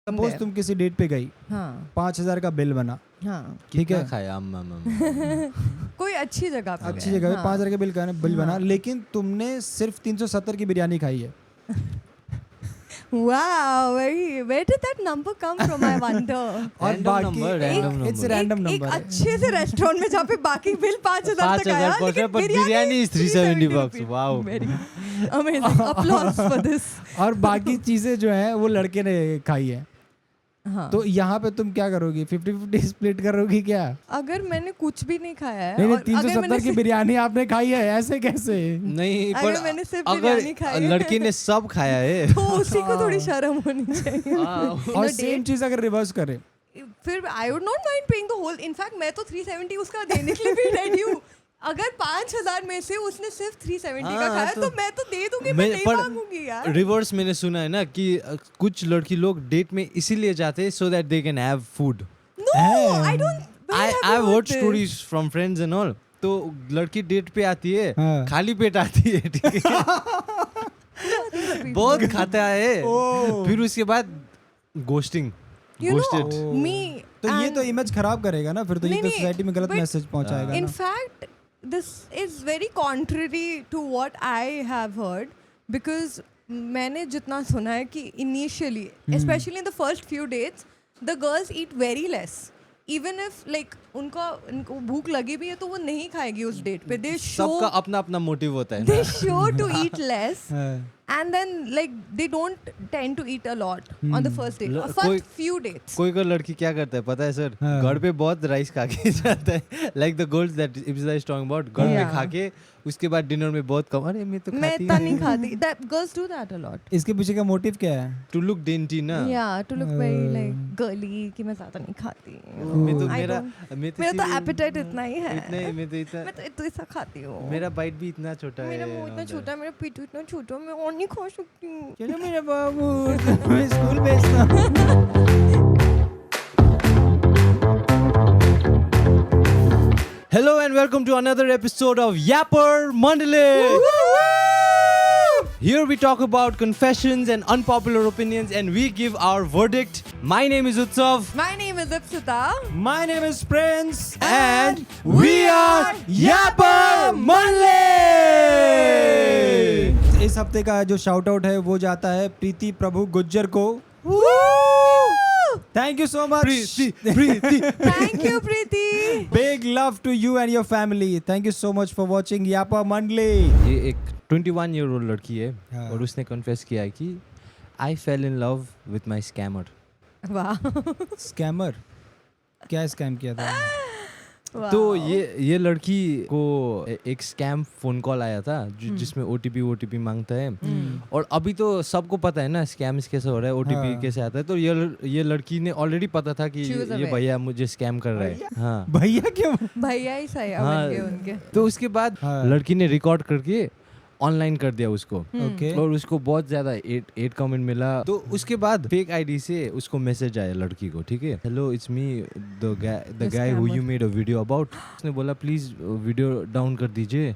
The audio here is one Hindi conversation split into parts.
सपोज तुम किसी डेट पे गई, हाँ 5,000 का बिल बना, हाँ ठीक है, खाया कोई अच्छी जगह पे अच्छी गए, जगह पे हाँ। 5,000 का बिल बना, लेकिन तुमने सिर्फ 370 की बिरयानी खाई है। Wow, where did that number come from? I wonder. और बाकी इट्स रैंडम एक नंबर है। अच्छे से रेस्टोरेंट में जहाँ पे बाकी बिल 5,000 तक आया, लेकिन biryani is 370 bucks. rupees. Wow. Very amazing. Applause for this. और बाकी चीजें जो है वो लड़के ने खाई है। हाँ। तो यहाँ पे तुम क्या करोगी? 50-50 स्प्लिट करोगी क्या? अगर मैंने कुछ भी नहीं खाया है, नहीं, और 370 की बिरयानी आपने खाई है, ऐसे कैसे? नहीं, अगर मैंने सिर्फ अगर बिरयानी खाई है, लड़की ने सब खाया है तो उसी को थोड़ी शर्म होनी चाहिए। और सेम चीज अगर रिवर्स करे, फिर I would not mind paying the whole, in fact मैं तो 370 उसका देने के लिए भी रेडी हूँ। अगर 5,000 में से उसने सिर्फ 370 का खाया तो मैं तो दे दूंगी, मैं नहीं मांगूंगी यार। रिवर्स मैंने सुना है ना कि कुछ लड़की लोग डेट में इसीलिए जाते हैं so that they can have food. No, I don't. I heard stories from friends and all. तो लड़की डेट पे आती है, खाली पेट आती है, ठीक है, बहुत खाता है, फिर उसके बाद गोस्टिंग, गोस्टेड। तो ये तो इमेज खराब करेगा ना, फिर तो ये तो सोसाइटी में गलत मैसेज पहुंचाएगा ना। In fact this is very contrary to what I have heard, because मैंने जितना सुना है कि initially, especially in the first few dates, the girls eat very less. Even if like उनको भूख लगी भी है तो वो नहीं खाएगी उस डेट पे। They show, सबका अपना अपना मोटिव होता है। They show to eat less. And then like they don't tend to eat a lot on the first date, first few dates. कोई लड़की क्या करता है पता है सर? घर पे बहुत राइस खा के जाता है, like the girls that Ibsa is talking about, घर पे खा के उसके बाद डिनर में बहुत कम, अरे मैं तो खाती मैं नहीं खाती। That girls do that a lot. इसके पीछे का मोटिव क्या है? To look dainty ना? Yeah, to look very like girly, कि मैं ज़्यादा नहीं खाती। मैं तो मेरा तो appetite इतना ही है। मैं तो ऐसा खाती हूँ। मेरा बाइट भी इतना छोटा है। मेरा मुंह इतना छोटा है, मेरा पेट इतना छोटा है, मैं और नहीं खा सकती हूँ। चलो मेरा बाबू, तुम्हें स्कूल भेजना हूँ। Hello and welcome to another episode of Yapper Mandale. Here we talk about confessions and unpopular opinions and we give our verdict. My name is Utsav. My name is Ipsita. My name is Prince. And we are Yapper Mandale. इस हफ्ते का जो शाउट आउट है वो जाता है प्रीति प्रभु गुज्जर को। Thank you so much. Preeti. Thank you, Preeti. Big love to you and your family. Thank you so much for watching Yapper Mandale. ये एक 21-year-old लड़की है और उसने कन्फेस किया है कि I fell in love with my scammer. वाह। Scammer? क्या स्कैम किया था? तो ये लड़की को एक स्कैम फोन कॉल आया था जिसमें ओटीपी मांगता है और अभी तो सबको पता है ना स्कैम कैसे हो रहा है, ओटीपी कैसे आता है। तो ये लड़की ने ऑलरेडी पता था कि ये भैया मुझे स्कैम कर रहा है। हाँ, भैया क्यों? भैया ही सही बन गए उनके। तो उसके बाद लड़की ने रिकॉर्ड करके ऑनलाइन कर दिया उसको और उसको बहुत ज्यादा 8 कमेंट मिला। तो उसके बाद फेक आईडी से उसको मैसेज आया लड़की को, ठीक है, hello it's me the guy who you made a video about. उसने बोला प्लीज वीडियो डाउन कर दीजिए,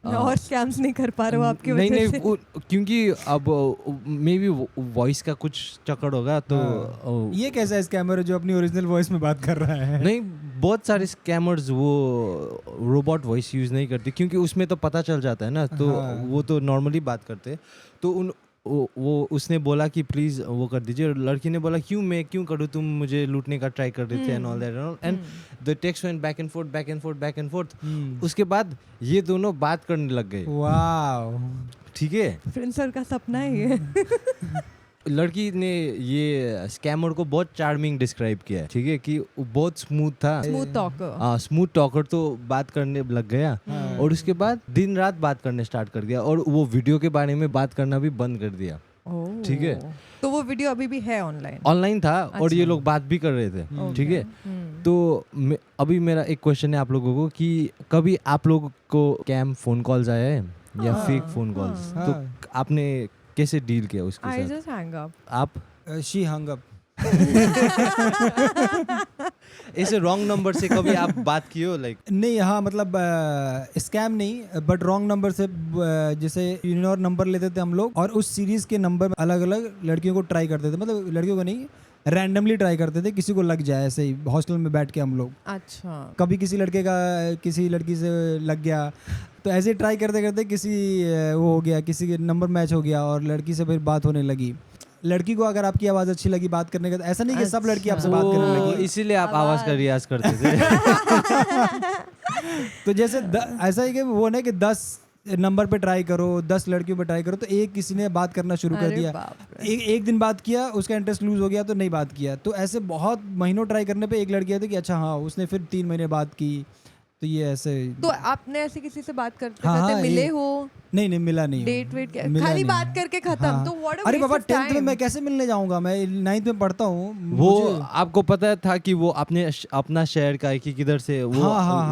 और स्कैम्स नहीं कर पा रहे हो आपकी वजह से। क्योंकि अब मे बी वॉइस का कुछ चक्कर होगा। तो ये कैसा स्कैमर है जो अपनी ओरिजिनल वॉइस में बात कर रहा है? नहीं, बहुत सारे स्कैमर्स वो रोबोट वॉइस यूज नहीं करते क्योंकि उसमें तो पता चल जाता है ना, तो वो तो नॉर्मली बात करते हैं। तो वो उसने बोला कि प्लीज वो कर दीजिए। लड़की ने बोला मैं क्यों करूँ, तुम मुझे लूटने का ट्राई कर रहे थे and all that and the text went back and fourth. उसके बाद ये दोनों बात करने लग गए। वाव, ठीक है, प्रिंसर का सपना है ये। लड़की ने ये स्कैमर को बहुत चार्मिंग डिस्क्राइब किया है, ठीक है, कि वो बहुत स्मूथ था, स्मूथ टॉकर। तो बात करने लग गया और उसके बाद दिन रात बात करने स्टार्ट कर दिया और वो वीडियो के बारे में बात करना भी बंद कर दिया। ठीक है, तो वो वीडियो अभी भी है ऑनलाइन था और ये लोग बात भी कर रहे थे। ठीक है, तो अभी मेरा एक क्वेश्चन है आप लोगों को कि कभी आप लोगों को स्कैम फोन कॉल्स आया है या फेक फोन कॉल्स? तो आपने कैसे डील किया उसके साथ? I just hang up. आप? She hung up. ऐसे रॉन्ग नंबर से कभी आप बात की हो? लाइक नहीं, हाँ, मतलब स्कैम नहीं बट रॉन्ग नंबर से, जैसे यूनिनॉर नंबर लेते थे हम लोग और उस सीरीज के नंबर अलग अलग लड़कियों को ट्राई करते थे, मतलब लड़कियों को नहीं, रैंडमली ट्राई करते थे, किसी को लग जाए ऐसे ही हॉस्टल में बैठ के हम लोग। अच्छा, कभी किसी लड़के का किसी लड़की से लग गया तो ऐसे ही ट्राई करते करते किसी वो हो गया, किसी के नंबर मैच हो गया और लड़की से फिर बात होने लगी। लड़की को अगर आपकी आवाज़ अच्छी लगी बात करने का, तो ऐसा नहीं कि सब लड़की आपसे बात करने लगी। इसीलिए आप आवाज का रियाज करते थे। तो जैसे ऐसा ही कि वो नहीं कि 10 नंबर पे ट्राई करो, 10 लड़कियों पे ट्राई करो, तो एक किसी ने बात करना शुरू कर अरे दिया, बाप रे। एक दिन बात किया, उसका इंटरेस्ट लूज हो गया तो नहीं बात किया। तो ऐसे बहुत महीनों ट्राई करने पे एक लड़की आई थी कि अच्छा हाँ, उसने फिर 3 महीने बात की। तो ये ऐसे तो आपने ऐसे किसी से बात करते हाँ, करते हाँ, मिले ये- हो? नहीं मिला नहीं हूँ। डेट वेट क्या, मिला खाली नहीं। बात करके खत्म? हाँ। तो व्हाट अ अरे वेस्ट बाबा ऑफ 10th में टाइम। मैं कैसे मिलने जाऊंगा, मैं 9th में पढ़ता हूँ। वो मुझे- आपको पता था कि वो अपना शहर का है कि किधर से वो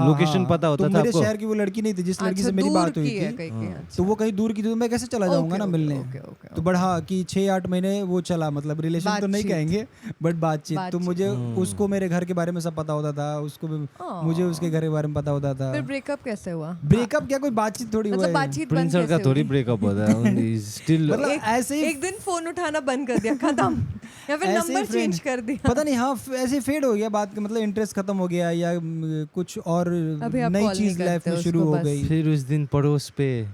लोकेशन पता होता तो था मेरे आपको? शहर की वो लड़की नहीं थी जिस लड़की अच्छा, से मेरी दूर बात हुई की है थी, कहीं की, अच्छा। तो वो कहीं दूर की थी, तो मैं कैसे चला जाऊंगा ना ओके, मिलने। ओके, ओके, तो बट हाँ कि 6-8 महीने वो चला, मतलब रिलेशन तो नहीं बातचीत। कहेंगे बट बातचीत। तो बातचीत। मुझे उसको मेरे घर के बारे में सब पता होता था, उसको भी मुझे उसके घर के बारे में पता होता था। फिर ब्रेकअप कैसे हुआ? ब्रेकअप क्या, कोई बातचीत थोड़ी हुआ मतलब है। बातचीत बंद प्रिंस सर का कैसे थोड़ी हुई? ब्रेकअप होता है। स्टिल मतलब ऐसे ही एक दिन फोन उठाना बंद कर दिया, खत्म, या फिर ऐसे ही नंबर friend- चेंज कर दिया? पता नहीं, हाँ ऐसे फेड हो गया बात, मतलब इंटरेस्ट खत्म हो गया या कुछ और अभी आप नई call चीज नहीं लाइफ करते में शुरू उसको हो बस। गई। फिर उस दिन पड़ोस पे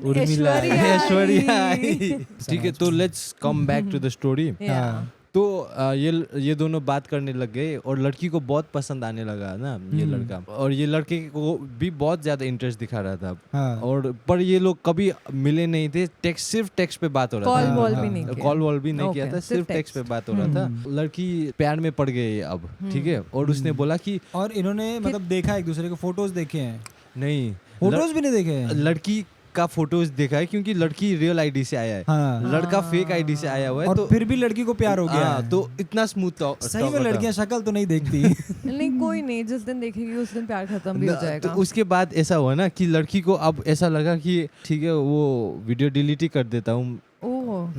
उर्मिला ऐश्वर्या आई। ठीक है, तो let's come back to the story. Yeah. तो ये दोनों बात करने लग गए और लड़की को बहुत पसंद आने लगा ना ये लड़का, और ये लड़के को भी बहुत ज्यादा इंटरेस्ट दिखा रहा था। हाँ। और पर ये लोग कभी मिले नहीं थे, सिर्फ टेक्स्ट पे बात हो रहा कॉल था। वॉल भी नहीं किया? कॉल वॉल भी नहीं किया Okay, था, सिर्फ टेक्स्ट पे बात हो रहा था। लड़की प्यार में पड़ गई अब, ठीक है, और उसने बोला कि और इन्होंने मतलब देखा एक दूसरे को, फोटोज देखे हैं? नहीं, फोटोज भी नहीं देखे हैं? लड़की का फोटोज देखा है क्योंकि लड़की रियल आईडी से आया है, हाँ। लड़का फेक आईडी से आया हुआ है। और तो फिर भी लड़की को प्यार हो गया हाँ, है। तो इतना स्मूथ सही में लड़कियां शक्ल तो नहीं देखती। नहीं, कोई नहीं, जिस दिन देखेगी उस दिन प्यार खत्म भी हो तो जाएगा। उसके बाद ऐसा हुआ ना कि लड़की को अब ऐसा लगा कि ठीक है वो वीडियो डिलीट ही कर देता हूँ। ओह,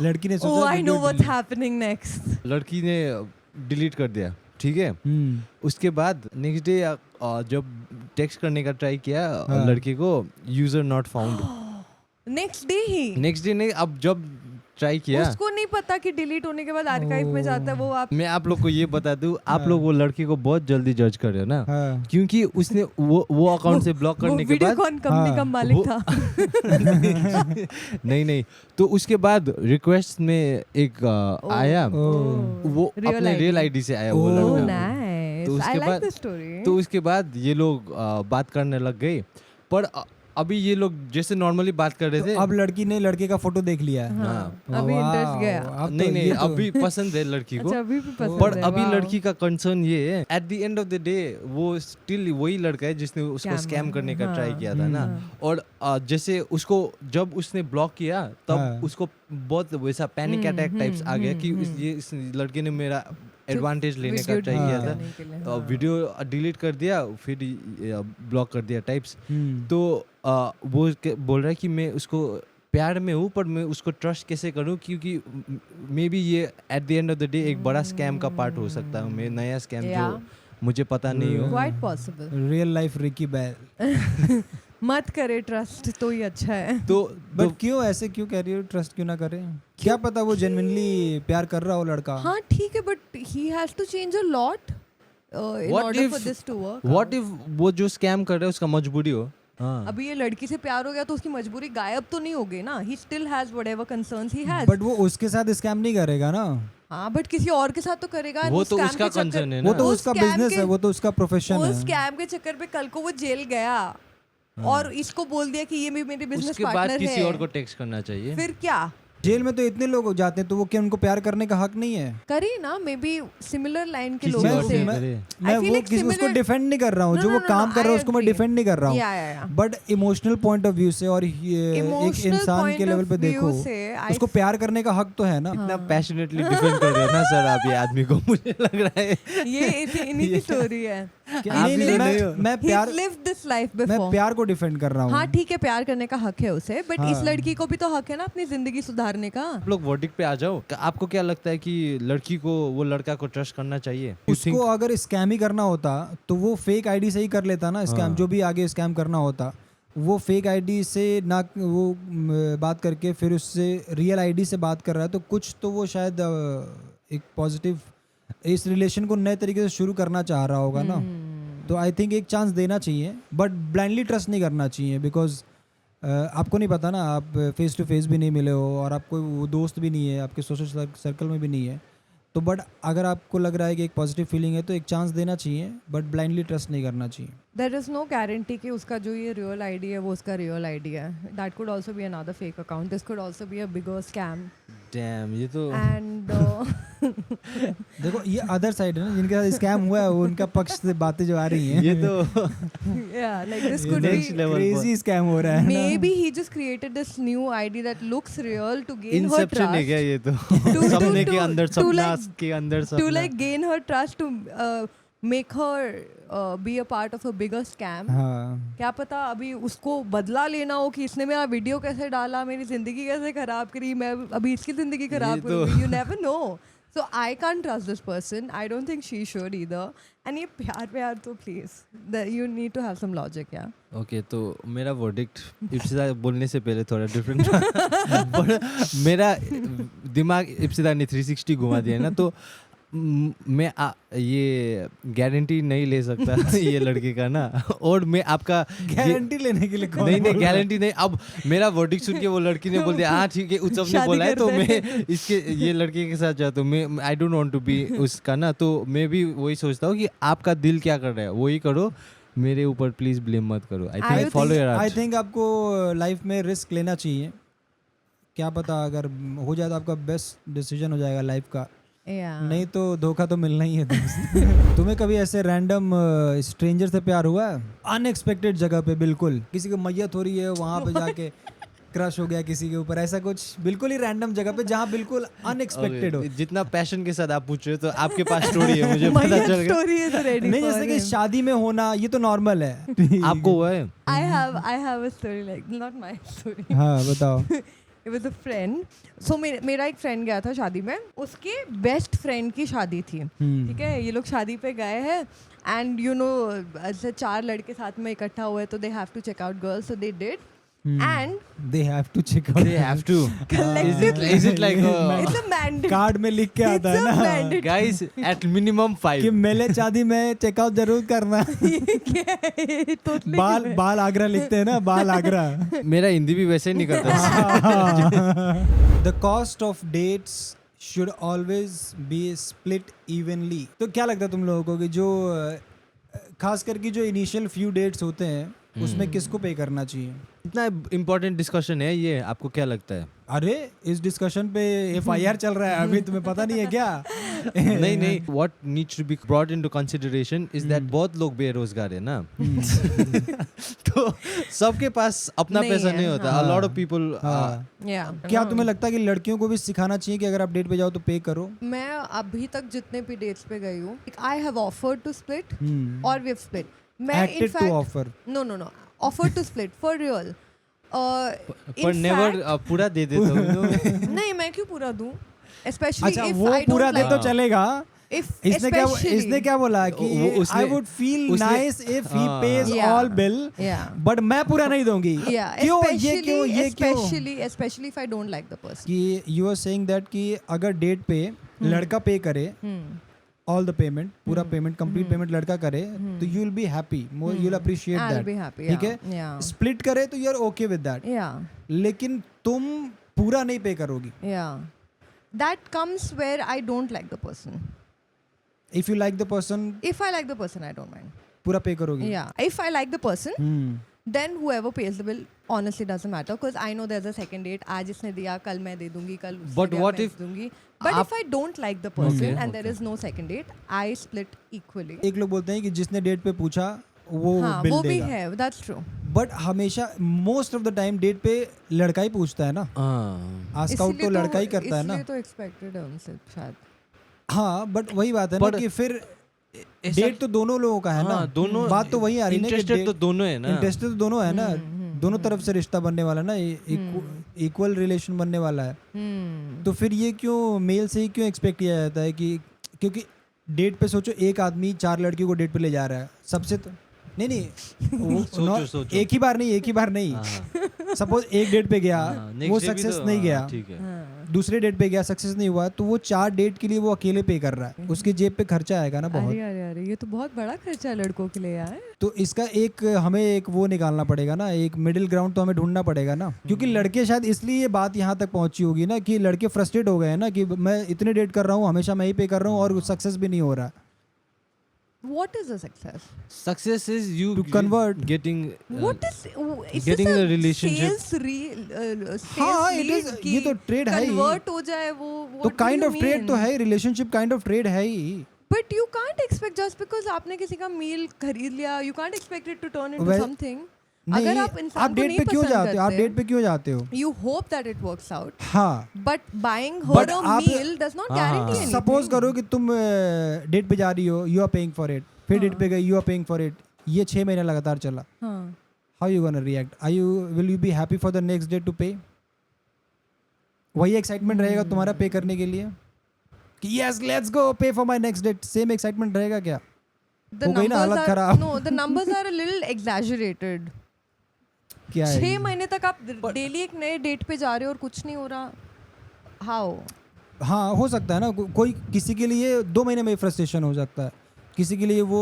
लड़की ने ओह, सोचा I know video what's delete- happening next. लड़की ने डिलीट कर दिया, ठीक है। हम्म। उसके बाद नेक्स्ट डे जब टेक्स्ट करने का ट्राई किया हाँ। लड़के को, user not found. Next day he? Next day नहीं, अब जब ट्राई किया, उसको नहीं पता कि डिलीट होने के बाद आर्काइव में जाता है वो। आप मैं आप लोग को ये बता दूं, आप लोग वो लड़के को बहुत जल्दी जज कर रहे हो ना, हाँ। क्योंकि उसने वो अकाउंट से ब्लॉक वो करने के बाद वीडियोकॉन कंपनी हाँ, का मालिक वो- था। नहीं, तो उसके बाद रिक्वेस्ट में एक आया, वो अपने रियल आईडी से आया वो ओह, ओह लड़का। नाइस, तो आई उसके लाइक बाद द स्टोरी। तो उसके बाद ये लोग बात करने लग गए, पर अभी ये लोग जैसे नॉर्मली बात कर रहे थे। तो अब लड़की ने लड़के का फोटो देख लिया है। हाँ। अभी इंटरेस्ट गया। अब तो नहीं, ये तो- अभी पसंद है लड़की को। अच्छा, अभी भी पसंद पर है, अभी वाओ। लड़की का कंसर्न ये है, at the end of the day वो स्टिल वही लड़का है जिसने उसको Scam स्कैम करने का हाँ। ट्राई किया था ना। और जैसे उसको जब उसने ब्लॉक किया तब हाँ। उसको बहुत वैसा पैनिक अटैक टाइप्स आ गया कि इस लड़के ने मेरा एडवांटेज लेने का वीडियो ट्राई किया delete करने के लिए, था, हाँ। वीडियो डिलीट कर दिया, फिर ब्लॉक कर दिया टाइप्स। हम्म। तो वो बोल रहा है कि मैं उसको प्यार में हूँ, पर मैं उसको ट्रस्ट कैसे करूँ, क्योंकि मे बी ये at the end of the day एक बड़ा स्कैम का पार्ट हो सकता है, मैं नया स्कैम जो Yeah. मुझे पता नहीं हो। Quite possible. Real life Ricky बैल। मत करे ट्रस्ट तो ही अच्छा है। तो बट क्यों ऐसे क्यों कह रही हो, ट्रस्ट क्यों ना करें? क्या पता वो जेन्युइनली प्यार कर रहा हो लड़का। हाँ ठीक है, but he has to change a lot in What order if- for this to work. What if वो जो स्कैम कर रहा है उसका मजबूरी हो? हाँ। अभी ये लड़की से प्यार हो गया तो उसकी मजबूरी गायब तो नहीं हो गई ना। He still has whatever concerns he has. But वो उसके साथ स्कैम नहीं करेगा ना। हाँ, बट किसी और के साथ तो करेगा। वो उस तो scam उसका के चक्कर- concern है ना। वो तो उस उसका scam बिजनेस के- है, वो तो उसका प्रोफेशन उस है। स्कैम के चक्कर पे कल को वो जेल गया और इसको बोल दिया कि ये भी मेरे बिजनेस उसके बाद पार्टनर किसी और है, को टेक्स्ट करना चाहिए। फिर क्या जेल में तो इतने लोग जाते हैं, तो वो क्या उनको प्यार करने का हक नहीं है? करे ना? मे बी सिमिलर लाइन के किसी लोगों और से। से मैं करे। मैं I feel वो like किसी उसको similar- डिफेंड नहीं कर रहा हूँ, No, जो no, वो no, काम no, कर रहा है I उसको मैं agree. डिफेंड नहीं कर रहा हूँ। Yeah. But emotional point of view से और एक Emotional इंसान point के लेवल of पे view देखो, से उसको प्यार करने का हक तो है ना। इतना पैशनेटली डिफेंड कर रहे हो ना सर आप ये आदमी को, मुझे लग रहा है ये इन्हीं की स्टोरी है। नहीं नहीं, मैं प्यार He's lived this life मैं before. प्यार को डिफेंड कर रहा हूँ। हाँ ठीक है, प्यार करने का हक है उसे, बट हाँ। इस लड़की को भी तो हक है ना अपनी जिंदगी सुधारने का। आप लोग वर्डिक्ट पे आ जाओ। आपको क्या लगता है कि लड़की को वो लड़का को ट्रस्ट करना चाहिए? You उसको think- अगर स्कैम ही करना होता तो वो फेक आईडी से ही कर लेता ना स्कैम। हाँ। जो भी आगे स्कैम करना होता वो फेक आईडी से ना, वो बात करके फिर उससे रियल आईडी से बात कर रहा है, तो कुछ तो वो शायद एक पॉजिटिव इस रिलेशन को नए तरीके से शुरू करना चाह रहा होगा ना, तो आई थिंक एक चांस देना चाहिए, बट ब्लाइंडली ट्रस्ट नहीं करना चाहिए, बिकॉज आपको नहीं पता ना, आप फेस टू फेस भी नहीं मिले हो और आपको वो दोस्त भी नहीं है, आपके सोशल सर्कल में भी नहीं है, तो बट अगर आपको लग रहा है कि एक पॉजिटिव फीलिंग है तो एक चांस देना चाहिए, बट ब्लाइंडली ट्रस्ट नहीं करना चाहिए. देयर इज नो गारंटी कि उसका जो ये रियल आईडी है वो उसका रियल आईडी है. That could also be another fake account. This could also be a bigger scam. Dam, ये तो एंड देखो ये अदर साइड है ना, जिनके साथ स्कैम हुआ है वो उनका पक्ष से बातें जो आ रही हैं, ये तो yeah, like this could next be level crazy scam हो रहा है ना. maybe he just created this new ID that looks real to gain her Inception है क्या trust. ये तो To- सपने to- के अंदर to सपना like- के अंदर To सपना. like gain her trust to make her be a part of a bigger scam. हाँ, क्या पता अभी उसको बदला लेना हो कि इसने मेरा वीडियो कैसे डाला, मेरी जिंदगी कैसे खराब करी, मैं अभी इसकी जिंदगी खराब ये तो- करूंगी. You never know. So I can't trust this person. I don't think she should either. And ये प्यार तो please, you need to have some logic, yeah. Okay, तो मेरा वर्डिक्ट इप्सिता बोलने से पहले थोड़ा डिफरेंट पर मेरा दिमाग इप्सिता ने 360 घुमा दिया ना, तो मैं ये गारंटी नहीं ले सकता ये लड़के का ना, और मैं आपका गारंटी लेने के लिए कौन नहीं बोल रहा है? गारंटी नहीं. अब मेरा वर्डिक्ट सुन के वो लड़की ने बोल दिया हाँ ठीक है, उत्सव ने शादी बोला है तो करते मैं इसके ये लड़के के साथ जाता हूँ. मैं I don't want to be उसका ना, तो मैं भी वही सोचता हूँ कि आपका दिल क्या कर रहा है वही करो, मेरे ऊपर प्लीज ब्लेम मत करो. I think follow your I heart. Think आपको लाइफ में रिस्क लेना चाहिए. क्या पता अगर हो जाए तो आपका बेस्ट डिसीजन हो जाएगा लाइफ का, Yeah. नहीं तो धोखा तो मिलना ही है दोस्त. तुम्हें कभी ऐसे रैंडम स्ट्रेंजर से प्यार हुआ है, अनएक्सपेक्टेड जगह पे, बिल्कुल किसी की मैयत हो रही है वहाँ पे जाके क्रश हो गया किसी के ऊपर, ऐसा कुछ बिल्कुल ही रैंडम जगह पे जहाँ बिल्कुल अनएक्सपेक्टेड हो. जितना पैशन के साथ आप पूछ रहे हो तो आपके पास स्टोरी है, मुझे पता चल गया. Story is ready नहीं for जैसे कि him. शादी में होना ये तो नॉर्मल है. आपको हुआ है? I have a story like not my story. हाँ बताओ. It was a friend. So मेरा एक फ्रेंड गया था शादी में, उसके बेस्ट फ्रेंड की शादी थी. ठीक है, ये लोग शादी पे गए हैं एंड यू नो ऐसे 4 लड़के साथ में इकट्ठा हुए तो they have to check out girls, so they did and They have to check out. They have to. Is it like it's a mandate. Card में लिख के आता है ना guys at minimum 5? कि मेले शादी में चेकआउट जरूर करना. बाल आगरा लिखते हैं ना, बाल आगरा. मेरा हिंदी भी वैसे ही निकलता है. The cost of dates should always be split evenly. तो क्या लगता है तुम लोगों को कि जो खास करके जो इनिशियल फ्यू डेट्स होते हैं उसमें किसको पे करना चाहिए? इतना इम्पोर्टेंट डिस्कशन है ये, आपको क्या लगता है? अरे इस डिस्कशन पे FIR चल रहा है अभी, तुम्हें पता नहीं है क्या? नहीं what needs to be brought into consideration is that बहुत लोग बेरोजगार है ना. तो सबके पास अपना नहीं पैसा है, नहीं होता. हाँ. A lot of people क्या तुम्हें लगता है कि लड़कियों को भी सिखाना चाहिए कि अगर आप डेट पे जाओ तो पे करो? मैं अभी तक जितने भी डेट्स पे गई हूँ, I have offered to split और वी हैव स्प्लिट. मैं Acted to offer. no offered to split for real. पर नेवर पूरा दे देता हूँ. नहीं, मैं क्यों पूरा दूं? Especially अच्छा if वो I पूरा don't दे like. तो चलेगा. If इसने क्या बोला कि उसने- I would feel उसने- nice if he हाँ. pays Yeah. all bill, Yeah. but मैं पूरा नहीं दूंगी. Yeah. क्यों Especially, ये क्यों? especially if I don't like the person. कि you are saying that कि अगर डेट पे लड़का पे करे all the payment, पूरा पेमेंट कंप्लीट पेमेंट लड़का करे तो you will be happy, more you will appreciate I'll that. be happy. ठीक Yeah. है? Yeah. स्प्लिट करे तो you are okay with that. Yeah. लेकिन तुम पूरा नहीं पे करोगी. Yeah. That comes where I don't like the person. If you like the person, If I like the person, I don't mind. पूरा पे करोगी. Yeah. If I like the person, then whoever pays the bill honestly doesn't matter because I know there's a second date. आज इसने दिया, कल मैं दे दूंगी, कल उसने But दिया, what मैं if दूंगी. But आप- if I don't like the person Okay, and there okay. is no second date, I split equally. एक लोग बोलते हैं कि जिसने डेट पे पूछा वो हाँ, बिल वो भी देगा. है. That's true. बट हमेशा most of the time date पे लड़का ही पूछता है ना. आस्क आउट तो लड़का ही करता है ना. इसलिए तो expected है उनसे शायद. हाँ बट वही बात है ना But कि फिर डेट तो दोनों लोगों का है ना. हाँ, दोनों बात तो वही आ रही है ना कि इंटरेस्टेड तो दोनों है ना. इंटरेस्टेड तो दोनों है ना. दोनों तरफ से रिश्ता बनने वाला ना, इक्वल रिलेशन बनने वाला है. तो फिर ये क्यों मेल से ही क्यों एक्सपेक्ट किया जाता है कि क्योंकि डेट पे सोचो एक आदमी 4 लड़कियों को डेट पे ले जा रहा है सबसे, तो नहीं नहीं सोचो। एक ही बार नहीं सपोज एक डेट पे गया वो सक्सेस नहीं गया, ठीक है। दूसरे डेट पे गया सक्सेस नहीं हुआ, तो वो 4 डेट के लिए वो अकेले पे कर रहा है, उसके जेब पे खर्चा आएगा ना बहुत। अरे अरे अरे ये तो बहुत बड़ा खर्चा है लड़कों के लिए यार। तो इसका एक हमें एक वो निकालना पड़ेगा ना, एक मिडिल ग्राउंड तो हमें ढूंढना पड़ेगा ना, क्योंकि लड़के शायद इसलिए ये बात यहाँ तक पहुंची होगी ना कि लड़के फ्रस्ट्रेट हो गए हैं ना कि मैं इतने डेट कर रहा हूँ, हमेशा मैं ही पे कर रहा हूँ और सक्सेस भी नहीं हो रहा। What is a success? Success is you To convert. getting What is getting this the a relationship. हाँ, it is, ये तो ट्रेड है ही, कन्वर्ट हो जाए वो। तो काइंड ऑफ ट्रेड तो है, रिलेशनशिप काइंड ऑफ ट्रेड है ही। But you can't expect just because आपने किसी का मील खरीद लिया, you can't expect it to turn into something. नहीं, अगर आप इंसान को डेट नहीं पे क्यों पसंद जाते हो, आप करते, डेट पे क्यों जाते हो? you hope that it works out, हाँ, but buying But her a आप- meal does not guarantee anything. Suppose करो कि तुम डेट पे जा रही हो, you are paying for it, फिर डेट पे गई, you are paying for it, ये 6 महीने लगातार चला, हाँ, how you gonna react? Will you be happy for the next day to pay? वही एक्साइटमेंट रहेगा तुम्हारा पे करने के लिए कि yes let's go pay for my next date, same excitement रहेगा क्या? the हो गई ना numbers हालत are खराब। no, the numbers are a little exaggerated. क्या है 6 महीने तक आप डेली एक नए डेट पे जा रहे हो और कुछ नहीं हो रहा, हाउ? हाँ, हो सकता है ना, कोई किसी के लिए 2 महीने में फ्रस्ट्रेशन हो सकता है, किसी के लिए वो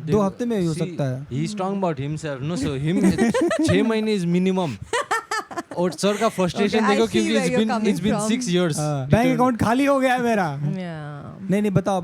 2 हफ्ते में भी हो सकता है। He is talking about himself, no? So him 6 महीने is minimum. और सर का frustration Okay, I देखो see क्योंकि where you're coming it's been from. 6 years. Bank account खाली हो गया है मेरा। Yeah. नहीं बताओ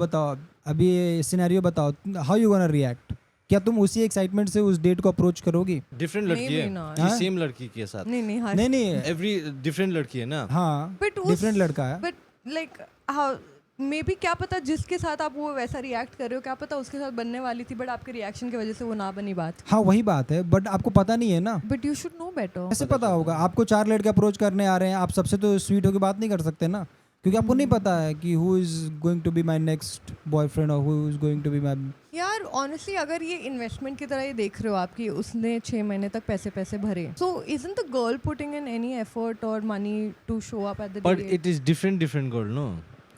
अभी सिनेरियो बताओ, हाउ यू गोना रिएक्ट? क्या तुम उसी एक्साइटमेंट से उस डेट को अप्रोच करोगी? Different लड़की Maybe है, not. ये सेम लड़की के साथ। नहीं हाँ, नहीं Every different लड़की है ना। हाँ, But डिफरेंट लड़का है। But like how may be, क्या पता जिसके साथ आप वो वैसा रिएक्ट कर रहे हो, क्या पता उसके साथ बनने वाली थी, बट आपके रिएक्शन की वजह से वो ना बनी बात। हाँ वही बात है, बट आपको पता नहीं है ना, but you should know better. कैसे पता होगा? आपको 4 लड़के अप्रोच करने आ रहे हैं, आप सबसे तो स्वीट होकर बात नहीं कर सकते ना, क्योंकि आपको नहीं पता है कि who is going to be my next boyfriend और who is going to be my. यार ऑनेस्टली अगर ये इन्वेस्टमेंट की तरह ये देख रहे हो आप कि उसने 6 महीने तक पैसे भरे, so isn't the girl putting in any effort और money to show up at the But it is different girl, no?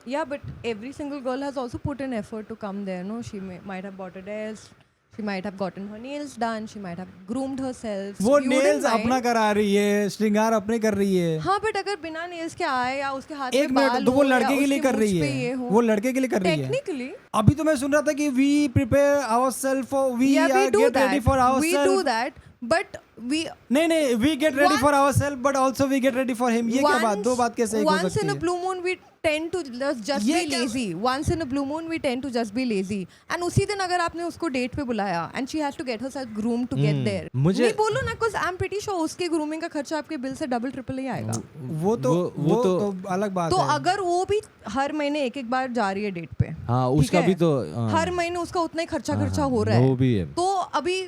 Yeah, but every single girl has also put in effort to come there, no? She might have bought a dress, she might have gotten her nails done, she might have groomed herself. वो You wouldn't नेल्स mind. अपना करा रही है, श्रृंगार अपने कर रही है। हाँ बट अगर बिना नेल्स के आए या उसके हाथ एक में बाल मिनट, तो वो हो या लड़के के लिए उसकी कर रही मूंछ पे ये है, हो, वो लड़के के लिए कर रही है। technically अभी तो मैं सुन रहा था कि we prepare ourselves for we yeah, we do get ready that. For We do ourselves. that, but we नहीं we get ready for ourselves but also we get ready for him. ये क्या बात, दो बात कैसे एक हो once सकती in a है? blue moon we tend to just ये be क्या- lazy. Once in a blue moon we tend to just be lazy. And उसी दिन अगर आपने उसको डेट पे बुलाया and she has to get herself groomed to get there. मुझे- नहीं बोलो ना, cause I'm pretty sure उसके grooming का खर्चा आपके बिल से डबल ट्रिपल ही आएगा। वो तो अलग बात तो है। अगर वो भी हर महीने एक बार जा रही है डेट पे, हाँ ठीक उसका है? भी तो हर महीने उसका उतना ही खर्चा हाँ, हो रहा है, वो भी है। तो अभी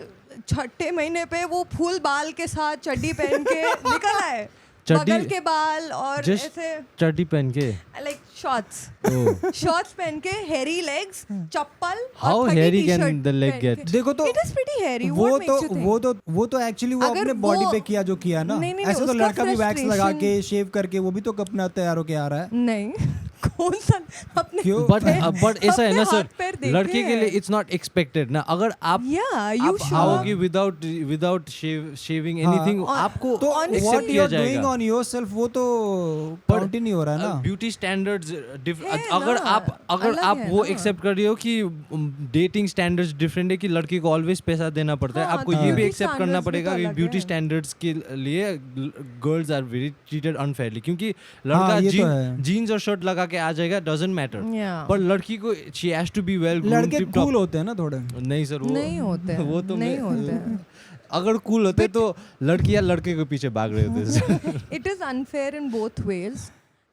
6ठे महीने पे वो फुल बाल के साथ चड्डी पहन के निकल आए, चड्डी- बगल के बाल और Just ऐसे चड्डी पहन के। Like shorts Oh. शॉर्ट्स पहन के, हेरी लेग्स, चप्पल How और फटी hairy can T-shirt the leg पहन get? के। देखो तो It is pretty hairy. वो What makes you think? वो तो एक्चुअली वो अगर अपने बॉडी वो- पे किया जो किया ना, नहीं, ऐसे तो उसका लड़का भी वैक्स लगा frustration- के शेव करके वो भी तो अपना तैयार होके आ रहा है। नहीं कौन सा अपने क्यों? बट ऐसा है ना अपने सर, हाथ पैर देखे लड़के के हैं। लिए इट्स नॉट एक्सपेक्टेड ना। अगर आप Yeah, you आप sure? आओगे विदाउट शेविंग हाँ। एनीथिंग, और- आपको तो Honestly- व्हाट किया यू आर डूइंग जाएगा। ऑन योरसेल्फ वो तो पर- काउंट ही नहीं हो रहा है ना। ब्यूटी स्टैंडर्ड्स है अगर ना, अगर अलग आप है वो ना। एक्सेप्ट कर रही हो कि डेटिंग स्टैंडर्ड्स डिफरेंट है, कि लड़की को ऑलवेज पैसा देना पड़ता है, हाँ, आपको तो ये भी beauty एक्सेप्ट करना standards भी पड़ेगा तो कि अलग ब्यूटी है। स्टैंडर्ड्स के लिए girls are very treated unfairly, क्योंकि हाँ, लड़का ये तो है। जीन्स और शर्ट लगा के आ जाएगा, डजंट मैटर, Yeah. पर लड़की को she has to be well लड़के कूल होते हैं ना थोड़े। नहीं सर, वो नहीं होते हैं, वो तो नहीं मैं- होते हैं। अगर कूल होते तो लड़की या लड़के के पीछे भाग रहे होते। It is unfair in both ways,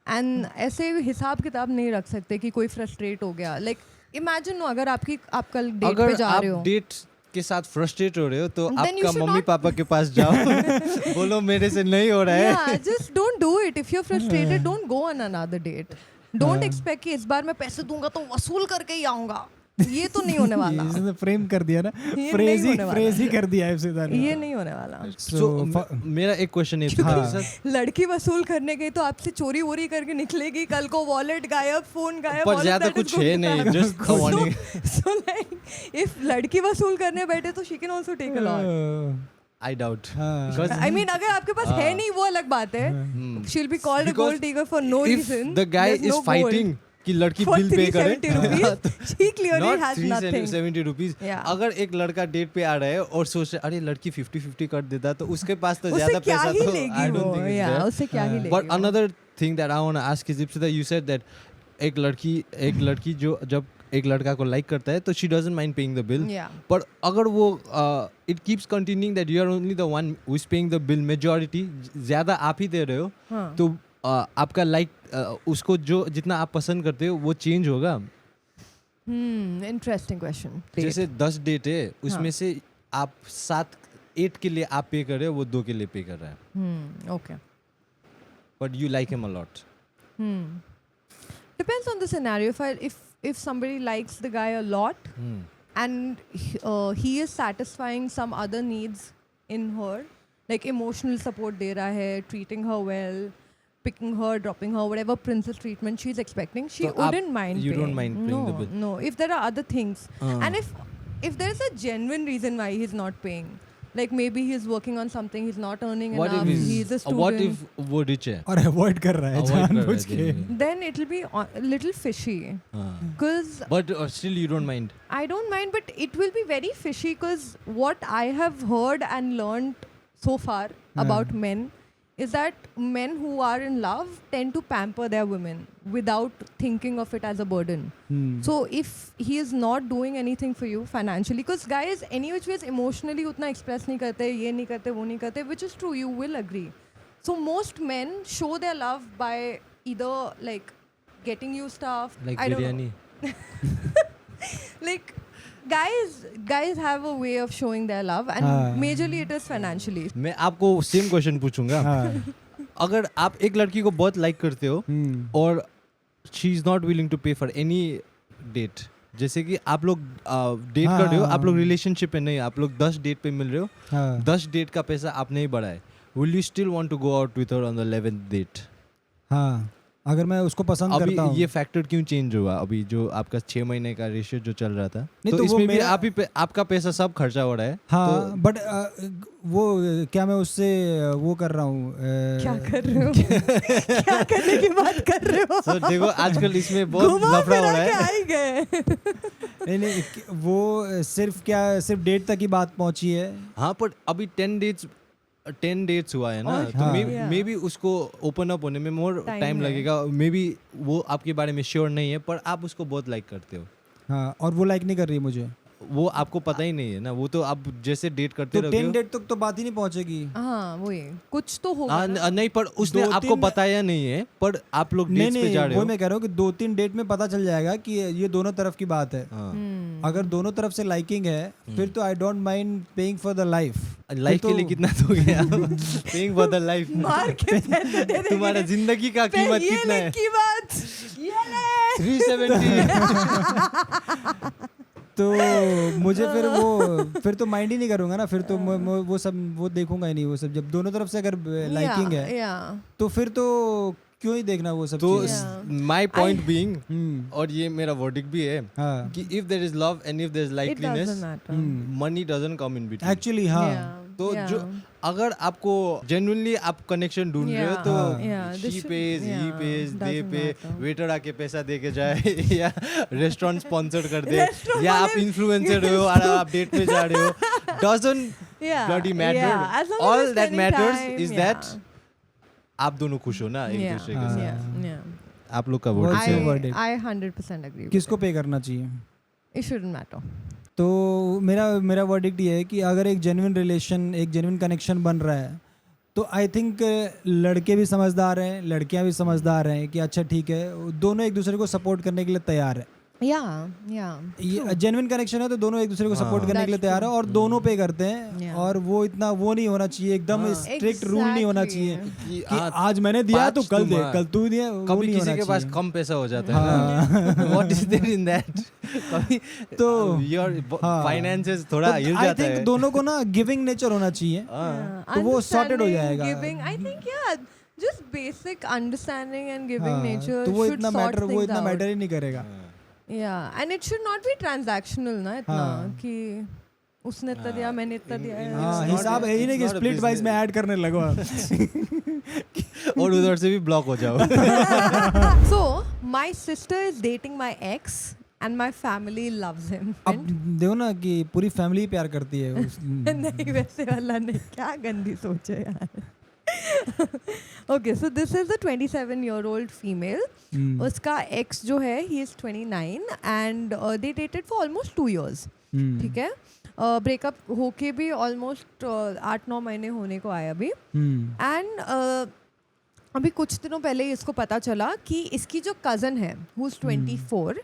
and ऐसे हिसाब किताब नहीं रख सकते कि कोई फ्रस्ट्रेट हो गया। लाइक इमेजिन अगर आप कल डेट पे अगर जा आप रहे हो, डेट के साथ फ्रस्ट्रेट हो रहे हो तो Then you आपका should मम्मी not- पापा के पास जाओ, बोलो मेरे से नहीं हो रहा है। yeah, just don't do it. If you're frustrated, don't go on another date. Don't expect कि इस बार मैं पैसे दूंगा तो वसूल करके ही आऊंगा। ये तो नहीं होने वाला, इसने फ्रेम कर दिया ना, नहीं फ्रेज होने वाला। ही कर दिया है FC ने। ये नहीं होने वाला। So, मेरा एक क्वेश्चन है हाँ। सर, लड़की वसूल करने गई तो आपसे चोरी वोरी करके निकलेगी, कल को वॉलेट गायब, फोन गायब, पर ज्यादा कुछ है नहीं, just a warning. so like if लड़की वसूल करने बैठे तो she can also take a lot. I doubt. हाँ। Because I mean अगर आपके पास है नहीं वो अलग बात है, she'll be called a Because gold digger for no if reason. the guy There's is no fighting gold. कि लड़की For बिल पे करे 370 rupees, she clearly Not has nothing. 370 rupees. Yeah. अगर एक लड़का डेट पे आ रहा है और सोच रहा है अरे लड़की 50-50 कर देता तो उसके पास तो उससे ज्यादा क्या पैसा ही तो लेगी I वो, don't think is yeah, there. उससे क्या ही लेगी But वो। another thing that I want to ask is Ipsita, you said that एक लड़की जो जब एक लड़का को लाइक करता है तो she doesn't mind paying the bill. Yeah. पर अगर वो it keeps continuing that you are only the one who is paying the bill, majority ज्यादा आप ही दे रहे हो, हाँ। तो आपका लाइक उसको जो जितना आप पसंद करते हो वो चेंज होगा. Interesting question. जैसे 10 डेट है उसमें से आप 8 के लिए आप पे कर रहे हो, वो 2 के लिए पे कर रहा है, Okay. But you like him a lot. Depends on the scenario. If somebody likes the guy a lot and he is satisfying some other needs in her, like emotional support de raha hai, treating her well, picking her, dropping her, whatever princess treatment she's expecting, she So wouldn't mind you paying. don't mind paying the bill? No, if there are other things. And if there is a genuine reason why he's not paying, like maybe he's working on something, he's not earning What enough, if he's a student, what if वो रिच है? और अवॉइड कर रहा है Avoid कर रहा है जानबूझ के। genuinely. then it'll be a little fishy. Because But still you don't mind. I don't mind, but it will be very fishy because what I have heard and learned so far about men is that men who are in love tend to pamper their women without thinking of it as a burden. So if he is not doing anything for you financially, because guys any which ways emotionally utna express nahi karte, ye nahi karte, wo nahi karte, which is true, you will agree. So most men show their love by either like getting you stuff, Like I don't biryani. know. Like guys have a way of showing their love and majorly it is financially. मैं आपको सेम क्वेश्चन पूछूंगा. अगर आप एक लड़की को बहुत लाइक करते हो और she is not willing to pay for any date, जैसे कि आप लोग डेट कर रहे हो, आप लोग रिलेशनशिप में नहीं, आप लोग 10 डेट पे मिल रहे हो, 10 डेट का पैसा आपने ही बढ़ाया, will you still want to go out with her on the 11th date? हाँ, अगर मैं उसको पसंद अभी करता हूँ। ये फैक्टर क्यों चेंज हुआ? अभी जो आपका 6 महीने का रेशियो जो चल रहा था, नहीं तो तो वो इसमें भी मेरा- आप ही आपका पैसा सब खर्चा हो रहा है. हाँ, बट वो क्या मैं उससे वो कर रहा हूँ? क्या कर रहे हो? क्या करने की बात कर रहे हो? तो देखो आजकल इसमें बहुत घुमा लफड़ा हो फिरा रहा के है. आ ही गए। नहीं, वो सिर्फ डेट तक ही बात पहुंची है। हाँ, पर अभी 10 डेट्स हुआ है ना, और तो हाँ। मे बी उसको ओपन अप होने में मोर Time टाइम है। लगेगा. मे बी वो आपके बारे में श्योर नहीं है, पर आप उसको बहुत लाइक करते हो. हाँ, और वो लाइक नहीं कर रही मुझे। वो आपको पता ही नहीं है ना, वो तो आप जैसे डेट करते तो रहोगे. 10 डेट तक तो बात ही नहीं पहुंचेगी। हाँ वही कुछ तो होगा ना। नहीं, पर उसने 2-3 आपको बताया नहीं है, पर आप लोग नहीं डेट्स पे जा रहे वो हो. मैं कह रहा हूँ कि 2-3 डेट में पता चल जाएगा कि ये दोनों तरफ की बात है। हाँ. अगर दोनों तरफ से लाइकिंग है फिर तो I don't mind paying for the life. Life के लिए कितना दोगे आप? Paying for the life. मार के पैसे दे देंगे। तुम्हारा जिंदगी का कीमत ये कितना है? की बात ये ले। 370. तो मुझे फिर तो माइंड ही नहीं करूंगा ना, फिर तो वो सब वो देखूंगा ही नहीं। वो सब जब दोनों तरफ से अगर लाइकिंग है Yeah. तो फिर तो क्यों ही देखना वो सब तो चीज़ें। माई पॉइंट बीइंग, और ये मेरा वर्डिक भी है हाँ, कि if there is love and if there is It likeliness, doesn't matter. Money doesn't come in between. Actually हाँ। Yeah. तो Yeah. जो अगर आपको जेन्युइनली आप कनेक्शन ढूंढ रहे हो Yeah. तो Yeah, this she should- page, he yeah, page, they doesn't पे, matter. वेटर आके पैसा दे के जाए या रेस्टोरेंट स्पॉन्सर कर दे Restaurant या आप वाले- इन्फ्लुएंसर हो और आप डेट पे जा रहे हो, doesn't Yeah. bloody matter. Yeah. As long as All you're that spending matters time, is yeah. that आप दोनों खुश हो ना एक Yeah. दूसरे के हाँ। साथ. Yeah. Yeah. आप लोग का What's वर्ड your है. verdict? I 100% agree. with किसको it. पे करना चाहिए? It shouldn't matter. तो मेरा वर्डिक्ट ये है कि अगर एक जेन्युइन रिलेशन, एक जेन्युइन कनेक्शन बन रहा है तो आई थिंक लड़के भी समझदार हैं, लड़कियां भी समझदार हैं कि अच्छा ठीक है, दोनों एक दूसरे को सपोर्ट करने के लिए तैयार है। yeah. ये जेन्युइन कनेक्शन है तो दोनों एक दूसरे को सपोर्ट करने के लिए That's तैयार है और दोनों पे करते हैं Yeah. और वो इतना वो नहीं होना चाहिए एकदम स्ट्रिक्ट रूल नहीं होना Exactly. चाहिए कि आज मैंने दिया तो पाँच कल दे तुम, कल तू दिया वो कभी नहीं किसी होना के पास चाहिए। कम पैसा हो जाता है what is there in that कभी तो योर हाँ। फाइनेंसेस थोड़ा हिल आई जाता थिंक है दोनों को ना गिविंग नेचर होना चाहिए तो वो sorted हो Understanding, जाएगा। Giving, I think just basic understanding and giving हाँ, nature तो वो should इतना sort मैटर वो things इतना out. मैटर ही नहीं करेगा। Yeah, and it should not be transactional ना इतना हाँ। कि उसने इतना दिया मैंने इतना दिया हाँ not हिसाब a- है ही नहीं कि it's not a split wise में business. ऐड करने लगो और उधर से भी ब्लॉक हो जाओ So my sister is dating my ex and my family loves him. अब देखो ना कि पूरी फैमिली प्यार करती है नहीं वैसे वाला नहीं क्या गंदी सोच है यार okay so this is a 27-year-old female उसका ex जो है he is 29 and they dated for almost 2 years ठीक है ब्रेकअप होके भी ऑलमोस्ट 8-9 महीने होने को आया अभी एंड अभी कुछ दिनों पहले ही इसको पता चला कि इसकी जो कज़न है हु इज़ 24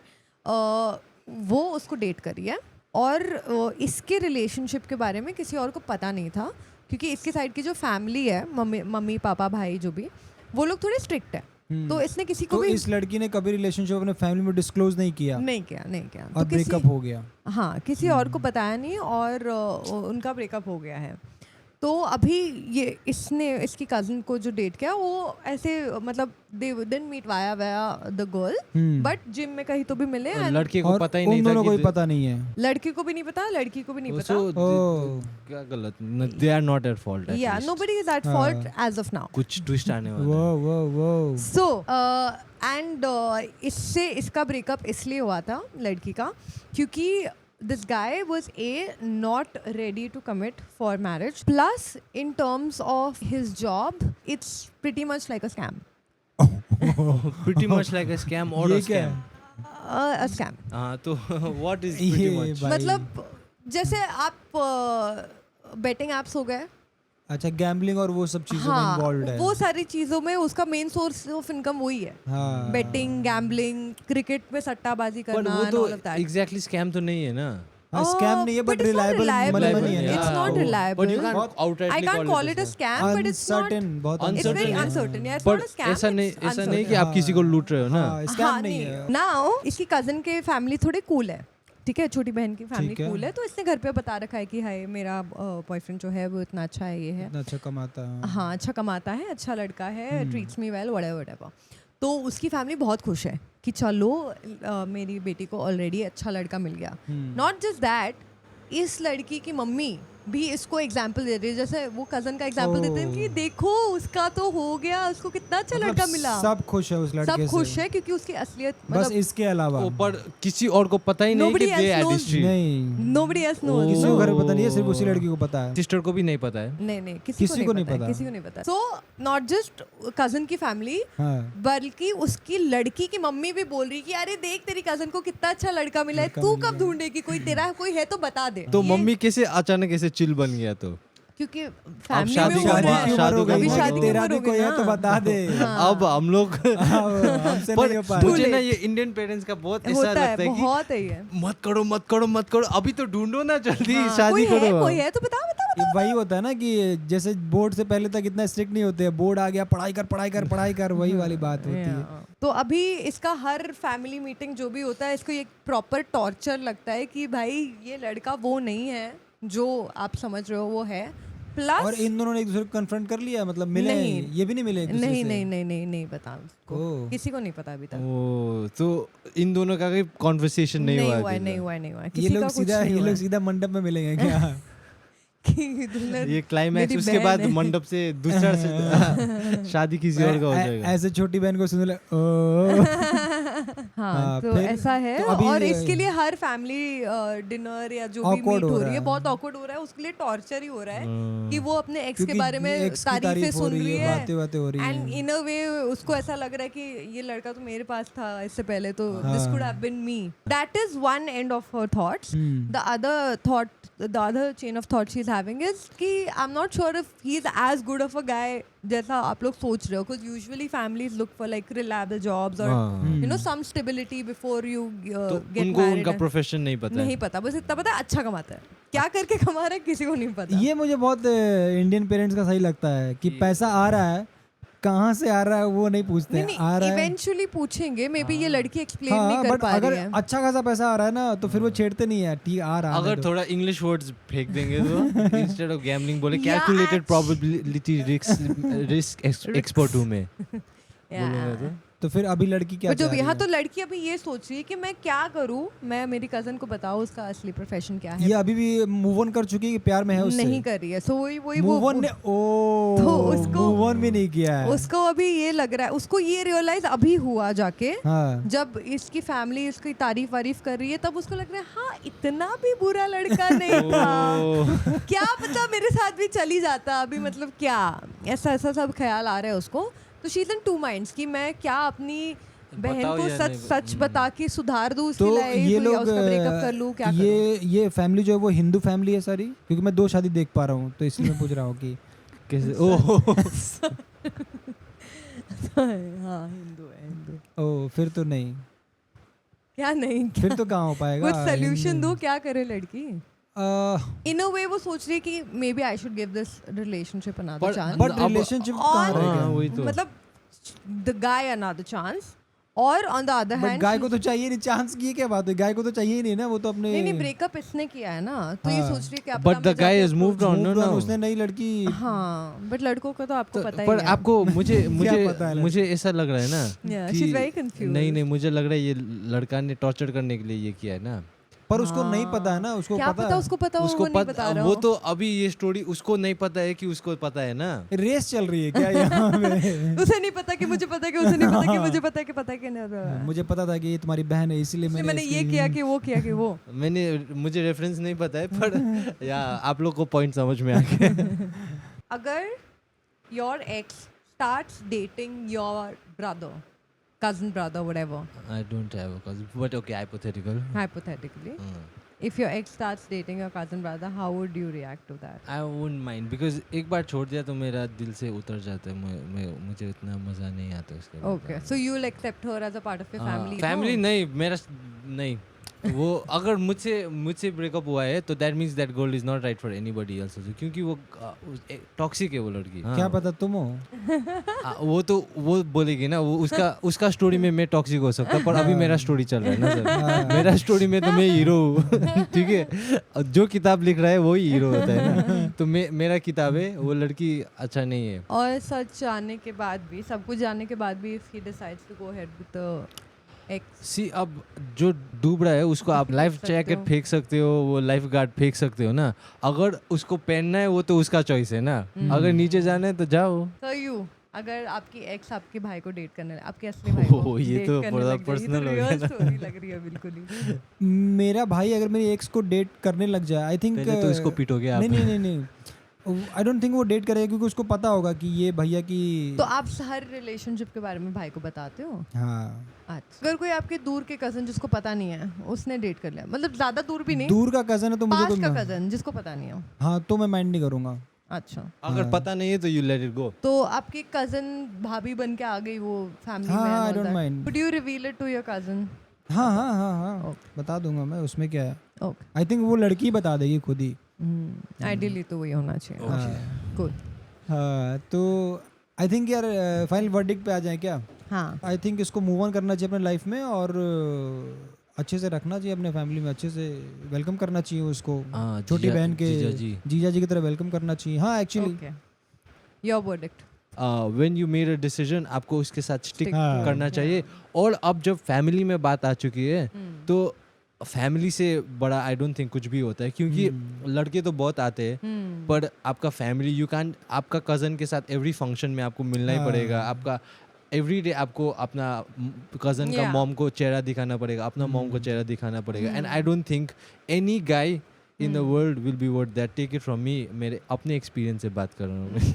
वो उसको डेट करी है और इसके रिलेशनशिप के बारे में किसी और को पता नहीं था क्योंकि इसके साइड की जो फैमिली है मम्मी पापा भाई जो भी वो लोग थोड़े स्ट्रिक्ट है तो इसने किसी को तो भी इस लड़की ने कभी रिलेशनशिप अपने फैमिली में डिस्क्लोज नहीं किया नहीं किया और तो किसी ब्रेकअप हो गया। हाँ किसी और को बताया नहीं और उनका ब्रेकअप हो गया है तो अभी ये इसकी कज़न को जो डेट किया वो ऐसे मतलब they didn't meet via the girl but gym में कहीं तो भी मिले and लड़के को और पता ही उन नहीं था दोनों को कि ही पता नहीं है। लड़की को भी नहीं पता लड़की को भी नहीं पता So, ओह। क्या गलत they are not at fault या nobody is at fault as of now कुछ ट्विस्ट आने वाला वो वो so and इससे इसका ब्रेकअप इसलिए हुआ था लड़की का क्योंकि this guy was not ready to commit for marriage plus in terms of his job it's pretty much like a scam pretty much like a scam or ये a क्या scam है? a scam हाँ तो what is ये pretty much भाई। मतलब जैसे आप बेटिंग एप्स हो गए अच्छा गैम्बलिंग और वो सब चीजों में इन्वॉल्वड है। वो सारी चीजों में उसका मेन सोर्स ऑफ इनकम वही है हाँ बेटिंग गैम्बलिंग क्रिकेट में सट्टाबाजी पर करना वो and तो all of that. Exactly scam तो नहीं है ना हाँ स्कैम नहीं है but but it's not reliable reliable. Money है ना। It's not reliable. but you can't बहुत- outrightly I can't call it a scam, but it's not. Uncertain बहुत Uncertain It's very है। uncertain. Yeah, it's पर not a scam. ऐसा नहीं it's ऐसा नहीं uncertain. कि आप किसी को लूट रहे हो ना हाँ स्कैम नहीं है। नाउ इसकी कजन के फैमिली थोड़े कूल है ठीक है छोटी बहन की फैमिली ठीक है। कूल है तो इसने घर पे बता रखा है कि हाय मेरा बॉयफ्रेंड जो है वो इतना अच्छा है ये है इतना अच्छा कमाता है। हाँ अच्छा कमाता है अच्छा लड़का है ट्रीट्स मी वेल व्हाटएवर तो उसकी फैमिली बहुत खुश है कि चलो मेरी बेटी को ऑलरेडी अच्छा लड़का मिल गया नॉट जस्ट दैट इस लड़की की मम्मी भी इसको एग्जाम्पल दे रही है जैसे वो कजन का एग्जाम्पल देते हैं कि देखो उसका तो हो गया उसको कितना अच्छा मतलब लड़का मिला सब खुश है उस लड़के सब से। खुश है क्योंकि उसकी असलियत बस मतलब इसके अलावा ऊपर किसी और को पता ही नहीं कि Nobody they else had knows. History नहीं nobody else knows किसी को घर में पता नहीं है सिर्फ उसी लड़की को पता है। सिस्टर को भी नहीं पता है नहीं किसी को नहीं पता। किसी को नहीं पता सो नॉट जस्ट कजन की फैमिली हाँ बल्कि उसकी लड़की की मम्मी भी बोल रही कि अरे देख तेरी कजन को कितना अच्छा लड़का मिला है तू कब ढूंढेगी कोई तेरा कोई है तो बता दे तो ये- मम्मी कैसे अचानक ऐसे चिल बन गया तो क्योंकि शादी फैमिली की में उम्र- हो रहा है शादी की अभी उम्र शादी हो की तेरा उम्र भी हो कोई गई है तो ना। बता दे। अब हम लोग हमसे पर नहीं हो मुझे पाएगा। ना ये इंडियन पेरेंट्स का बहुत ऐसा होता है लगता है कि बहुत है ये मत करो अभी तो ढूंढो ना जल्दी हाँ, शादी करो कोई है तो बता ये वही होता है ना कि जैसे बोर्ड से पहले तक इतना स्ट्रिक्ट नहीं होते बोर्ड आ गया पढ़ाई कर वही वाली बात होती है। तो अभी इसका हर फैमिली मीटिंग जो भी होता है इसको एक प्रॉपर टॉर्चर लगता है कि भाई ये लड़का वो नहीं है जो आप समझ रहे हो वो है प्लस और इन दोनों ने एक दूसरे को कन्फ्रंट कर लिया मतलब मिले नहीं। ये भी नहीं मिले एक दूसरे नहीं से? नहीं नहीं नहीं नहीं बता उसको ओह। किसी को नहीं पता अभी तक ओ तो इन दोनों का कोई कॉन्वर्सेशन नहीं हुआ है नहीं हुआ ये किसी का लोग कुछ सीधा नहीं ये हुआ लोग सीधा मंडप में मिलेंगे क्या? कि दुल्हन ये क्लाइमैक्स मेरी उसके बहन बाद है। मंडप से दूसरा से शादी किसी और का हो जाएगा ऐसे छोटी बहन को सुन ले हाँ हाँ, तो फिर- ऐसा है तो अभी और इसके लिए हर फैमिली डिनर या जो भी Awkward मीट हो हो रहा रही है है। बहुत ऑकवर्ड हो रहा है उसके लिए टॉर्चर ही हो रहा है कि वो अपने एक्स के क्योंकि बारे में ex की तारीफें तारीफ हो सुन रही बातें है बातें हो रही एंड हैं। इन अ वे उसको ऐसा लग रहा है कि ये लड़का तो मेरे पास था इससे पहले तो this could have been me that is one end of her thoughts the other chain of thought she is having is कि I'm not sure if he's as good of a guy जैसा आप लोग सोच रहे हो, because usually families look for like reliable jobs or हाँ। you know some stability before you तो get उनको married. उनका प्रोफेशन नहीं पता नहीं है। पता, बस इतना पता है अच्छा कमाता है, क्या करके कमा रहा है किसी को नहीं पता. ये मुझे बहुत इंडियन पेरेंट्स का सही लगता है कि पैसा आ रहा है, कहाँ से आ रहा है वो नहीं पूछते हैं, आ रहा है इवेंचुअली पूछेंगे, मे बी ये लड़की एक्सप्लेन नहीं हाँ, कर बट पा अगर रही है. अच्छा खासा पैसा आ रहा है ना तो फिर वो छेड़ते नहीं है, ठीक आ रहा है अगर तो। थोड़ा इंग्लिश वर्ड्स फेंक देंगे तो इंस्टेड ऑफ गैम्बलिंग बोले Yeah, calculated probability risk expert हूँ मैं बोलूँगा तो। तो फिर अभी लड़की क्या But जो चाह भी, रही हाँ है? तो लड़की अभी ये सोच रही है कि मैं क्या करूँ, मैं मेरी कजन को बताऊँ उसका असली प्रोफेशन क्या है. ये अभी भी मूव ऑन कर चुकी है कि प्यार में है उससे? नहीं कर रही है, सो वही मूव ऑन ने तो उसको- मूव ऑन भी नहीं किया है। उसको अभी ये लग रहा है, उसको ये रियलाइज अभी हुआ जाके, हाँ जब इसकी फैमिली इसकी तारीफ वारीफ कर रही है, तब उसको लग रहा है हाँ इतना भी बुरा लड़का नहीं था, क्या पता मेरे साथ भी चली जाता अभी, मतलब क्या ऐसा ऐसा सब ख्याल आ रहा है उसको. तो she is in two minds कि मैं क्या अपनी बहन बताओ को या सच नहीं सच बता के सुधार दूँ उसकी तो लाइफ, ये या लोग उसका ब्रेकअप कर लूँ, क्या ये फैमिली जो है वो हिंदू फैमिली है सारी, क्योंकि मैं 2 शादी देख पा रहा हूँ तो इसलिए मैं पूछ रहा हूँ कि कैसे ओह करूँ. हाँ हिंदू है, हिंदू. ओ फिर तो नहीं, क्या नहीं, फिर तो कहाँ हो पाएगा? कुछ सोल्यूशन दो, क्या करे लड़की. आ, इन अ वे वो सोच रही है कि maybe I should give this relationship another But- chance, but अब- रिलेशनशिप कहाँ और- रह हाँ, गया? वही तो। मतलब द गाय अनदर चांस, और on the other but hand guy को तो चाहिए नहीं चांस की, क्या बात है, गाय को तो चाहिए ही नहीं ना, वो तो अपने नहीं ब्रेकअप इसने किया है ना, तो ये हाँ. सोच रही है कि आप but the guy is moved on moved on, no उसने नई लड़की हाँ, बट लड़कों का तो आपको पता ही पर है. आपको मुझे पता है मुझे ऐसा लग रहा है ना Yeah, कि she's very confused. नहीं मुझे लग रहा है ये लड़का ने टॉर्चर करने के लिए ये किया है ना. पर उसको नहीं पता है ना, उसको क्या पता पता है। उसको पता हो, वो नहीं बता रहा वो हो. तो अभी ये स्टोरी उसको नहीं पता है कि उसको पता है ना. रेस चल रही है क्या यहाँ पे? उसे नहीं पता कि मुझे पता है कि उसे नहीं पता कि मुझे पता है कि पता है कि नहीं. मुझे पता था कि ये तुम्हारी बहन है, इसलिए मैंने ये किया कि वो किया कि वो. मुझे रेफरेंस नहीं पता है पर या आप लोग को पॉइंट समझ में आ गया. अगर your ex starts dating your brother, cousin brother, whatever, I don't have a cousin, but okay, hypothetical. hypothetically, if your ex starts dating your cousin brother, how would you react to that? I wouldn't mind because एक बार छोड़ दिया तो मेरा दिल से उतर जाता है. मुझे इतना मज़ा नहीं आता उसके बाद. Okay, so you'll accept her as a part of your family? Family no? नहीं मेरा नहीं वो अगर मुझसे ब्रेकअप हुआ है तो that means that girl is not right for anybody else also, क्योंकि वो टॉक्सिक है वो लड़की. क्या पता तुम हो? वो बोलेगी ना, वो उसका स्टोरी में मैं टॉक्सिक हो सकता, पर अभी मेरा स्टोरी चल रहा है ना सर. मेरा स्टोरी में तो मैं हीरो हूँ. ठीक है, जो किताब लिख रहा है वही हीरो होता है ना. तो मेरा किताब है, वो लड़की अच्छा नहीं है. और सच जानने के बाद भी, सब कुछ जानने के बाद भी, if he decides to go ahead with the ex, सी अब जो डूब रहा है उसको आप लाइफ सकते जैकेट हो. फेंक सकते हो, वो लाइफ गार्ड फेंक सकते हो ना. अगर उसको पहनना है वो तो उसका चॉइस है ना. अगर नीचे जाना है तो जाओ. so you, अगर आपकी एक्स आपके भाई को डेट करने, आपके असली भाई को ओह, ये date तो करने बड़ा लग जाए, ये तो personal हो real गया ना. story लग रही है बिल्कुल ही. मेरा भाई अगर मेरी एक्स को डेट करने लग जाए, आई थिंक पहले तो इसको पीटोगे आप. नहीं आई डोंट थिंक वो डेट करेगा, क्योंकि उसको पता होगा कि ये भैया की तो आप हर रिलेशनशिप के बारे में भाई को बताते हो? हाँ. अच्छा, अगर कोई आपके दूर के कजन जिसको पता नहीं है उसने डेट कर लिया, मतलब ज्यादा दूर भी नहीं, दूर का कजन है तो मुझे पास का कोई कजन जिसको पता नहीं हो. हाँ तो मैं माइंड नहीं करूँगा. अच्छा, अगर पता नहीं है तो यू लेट इट गो. तो आपकी कजन भाभी बन के आ गई वो फैमिली हाँ, हाँ, I में, don't mind. But you reveal it to your cousin? हाँ बता दूंगा मैं, उसमें क्या है. ओके, आई थिंक वो लड़की बता देगी खुद ही. आइडियली तो वही होना चाहिए. गुड. हाँ तो आई थिंक यार फाइनल वर्डिक्ट पे आ जाए क्या? हाँ, आई थिंक इसको मूव ऑन करना चाहिए अपने लाइफ में, और अच्छे से रखना चाहिए अपने फैमिली में, अच्छे से वेलकम करना चाहिए उसको. हाँ, छोटी बहन के जीजा जी की तरह वेलकम करना चाहिए. हाँ actually okay, your verdict. When you made a decision आपको उसके साथ स्टिक Stick हाँ. करना चाहिए. और अब जब फैमिली में बात आ चुकी है तो फैमिली से बड़ा आई डोंट थिंक कुछ भी होता है, क्योंकि लड़के तो बहुत आते हैं पर आपका फैमिली यू कैन, आपका कज़न के साथ एवरी फंक्शन में आपको मिलना ही पड़ेगा. आपका एवरी डे आपको अपना कज़न का मॉम को चेहरा दिखाना पड़ेगा, अपना मॉम को चेहरा दिखाना पड़ेगा. And I don't think any guy in the world will be worth that. Take it from me, मेरे अपने एक्सपीरियंस से बात कर रहा हूँ मैं.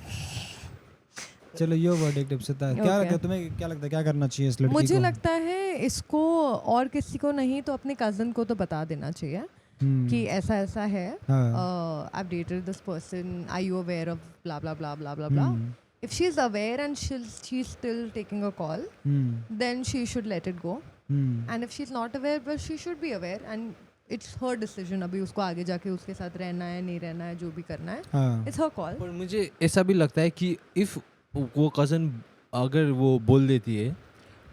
चलो यो वर्डिक्ट इप्सिता, क्या लगता है तुम्हें, क्या लगता है क्या करना चाहिए इस लड़की को? मुझे लगता है इसको और किसी को नहीं तो अपने कज़न को तो बता देना चाहिए कि ऐसा ऐसा है, हाँ. I've dated this person, are you aware of blah blah blah blah blah blah. If she's aware and she's still taking a call, then she should let it go. And if she's not aware, but she should be aware, and it's her decision. अभी उसको आगे जाके उसके साथ रहना है नहीं रहना है, जो भी करना है, it's her call. पर मुझे ऐसा भी लगता है कि इफ़ वो कज़न अगर वो बोल देती है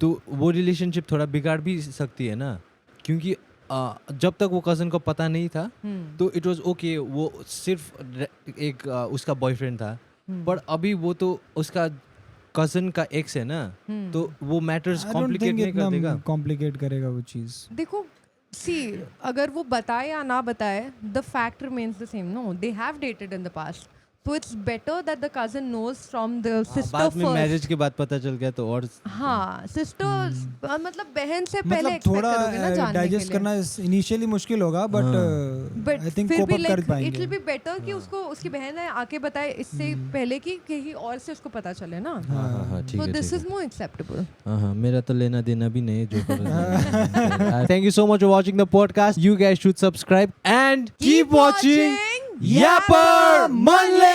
तो वो रिलेशनशिप थोड़ा बिगाड़ भी सकती है ना, क्योंकि जब तक वो कज़न को पता नहीं था तो इट वाज ओके, वो सिर्फ एक उसका बॉयफ्रेंड था. पर अभी वो तो उसका कज़न का एक्स है ना, तो वो मैटर्स कॉम्प्लिकेट नहीं कर देगा. कॉम्प्लिकेट करेगा वो चीज़. देखो सी, अगर वो बताए या ना बताए, the fact remains the same. No, they have dated in the past, so it's better that the cousin knows from the sister बाद में first. मैरिज के बाद पता चल गया तो और हाँ, सिस्टर्स मतलब बहन से पहले मतलब एक्सपेक्ट थोड़ा करोगे ना जानने के डाइजेस्ट लिए. करना इनिशियली मुश्किल होगा, बट बट आई थिंक फिर कोप भी अप कर लाइक इट पाएंगे. विल बी बेटर कि उसको उसकी बहन है आके बताए इससे पहले कि कहीं और से उसको पता चले ना. हाँ ठीक So है. this is more acceptable. हाँ, मेरा तो लेना देना भी नहीं है जो करो. Thank you so much for watching the podcast. You guys should subscribe and keep watching Yapper Monthly.